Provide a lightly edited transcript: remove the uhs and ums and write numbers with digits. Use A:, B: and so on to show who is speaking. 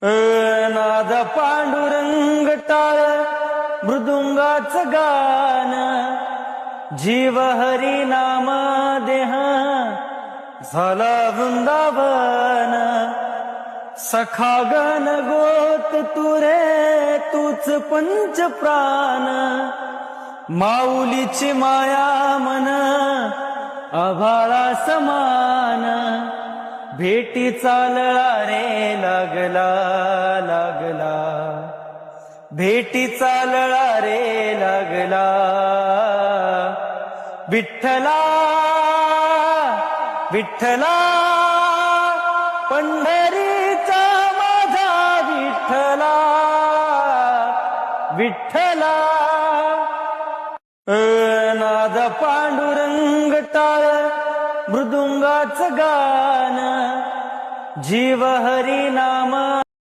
A: नाद पांडुरंग टाळ मृदुंगाचं गान, जीव हरी नाम देह झाला वृंदावन. सखा गण गोत तुरे तूच पंच प्राण, माऊलीची माया मन आभाळा समान. भेटी चालला रे लागला लागला, भेटी चालला रे लागला. विठ्ठला विठ्ठला पंढरीचा माझा विठ्ठला विठ्ठला. नाद पांडुरंग टाळ मृदुंगाचं गान, जीव हरी नाम